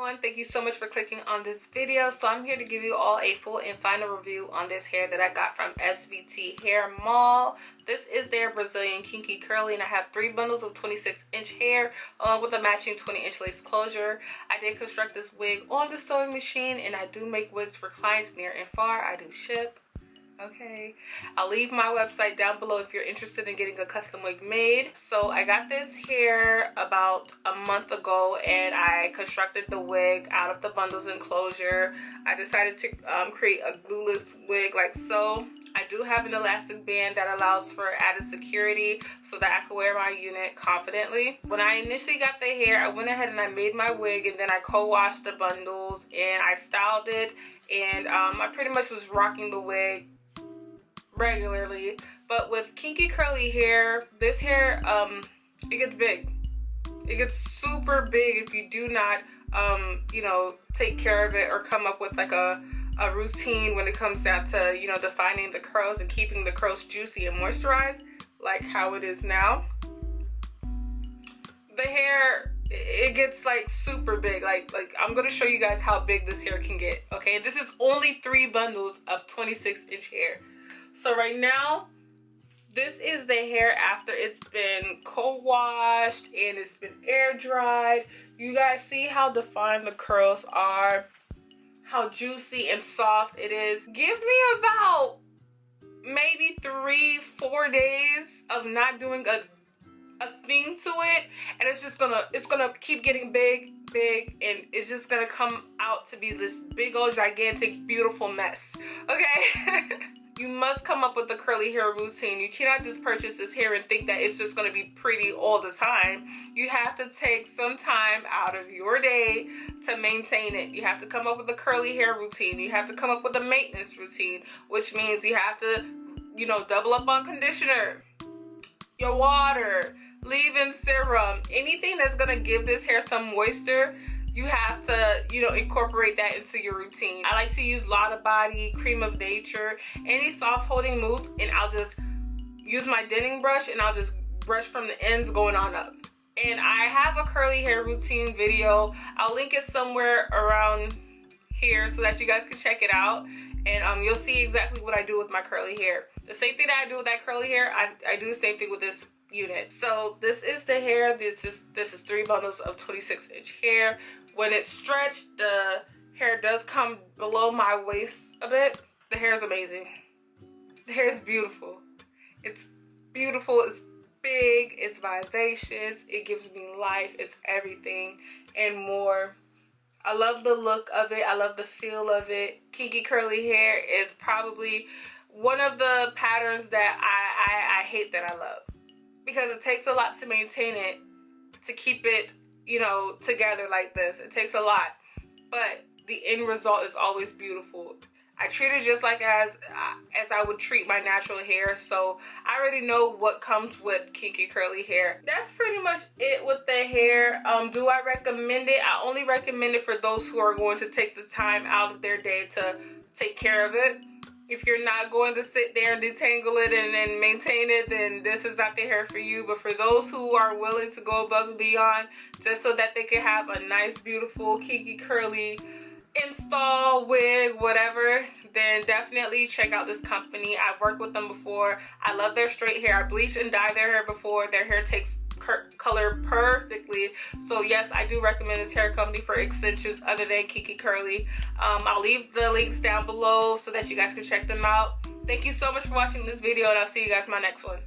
everyone, thank you so much for clicking on this video. So I'm here to give you all a full and final review on this hair that I got from SVT Hair Mall. This is their Brazilian Kinky Curly, and I have 3 bundles of 26-inch hair along with a matching 20-inch lace closure. I did construct this wig on the sewing machine, and I do make wigs for clients near and far. I do ship. Okay, I'll leave my website down below if you're interested in getting a custom wig made. So I got this hair about a month ago, and I constructed the wig out of the bundles enclosure. I decided to create a glueless wig like so. I do have an elastic band that allows for added security so that I can wear my unit confidently. When I initially got the hair, I went ahead and I made my wig, and then I co-washed the bundles and I styled it, and I pretty much was rocking the wig regularly. But with kinky curly hair, this hair it gets big. It gets super big if you do not you know, take care of it or come up with like a routine when it comes down to, you know, defining the curls and keeping the curls juicy and moisturized like how it is now. The hair, it gets like super big. Like I'm gonna show you guys how big this hair can get. Okay, this is only 3 bundles of 26-inch hair. So right now, this is the hair after it's been co-washed and it's been air dried. You guys see how defined the curls are, how juicy and soft it is. Give me about maybe 3-4 days of not doing a thing to it, and it's gonna keep getting big, and it's just gonna come out to be this big old gigantic beautiful mess. Okay. You must come up with a curly hair routine. You cannot just purchase this hair and think that it's just going to be pretty all the time. You have to take some time out of your day to maintain it. You have to come up with a curly hair routine. You have to come up with a maintenance routine, which means you have to, you know, double up on conditioner, your water, leave-in serum, anything that's going to give this hair some moisture. You have to, you know, incorporate that into your routine. I like to use Lotta Body, Cream of Nature, any soft holding mousse, and I'll just use my denting brush and I'll just brush from the ends going on up. And I have a curly hair routine video. I'll link it somewhere around here so that you guys can check it out. And you'll see exactly what I do with my curly hair. The same thing that I do with that curly hair, I do the same thing with this unit. So this is the hair. This is 3 bundles of 26-inch hair. When it's stretched, the hair does come below my waist a bit. The hair is amazing. The hair is beautiful. It's beautiful. It's big. It's vivacious. It gives me life. It's everything and more. I love the look of it. I love the feel of it. Kinky curly hair is probably one of the patterns that I hate that I love, because it takes a lot to maintain it, to keep it, you know, together like this. It takes a lot, but the end result is always beautiful. I treat it just like as I would treat my natural hair, so I already know what comes with kinky curly hair. That's pretty much it with the hair. Do I recommend it? I only recommend it for those who are going to take the time out of their day to take care of it. If you're not going to sit there and detangle it and maintain it, then this is not the hair for you. But for those who are willing to go above and beyond just so that they can have a nice, beautiful, kinky, curly install, wig, whatever, then definitely check out this company. I've worked with them before. I love their straight hair. I bleached and dyed their hair before. Their hair takes color perfectly. So yes, I do recommend this hair company for extensions other than kinky curly. I'll leave the links down below so that you guys can check them out. Thank you so much for watching this video, and I'll see you guys in my next one.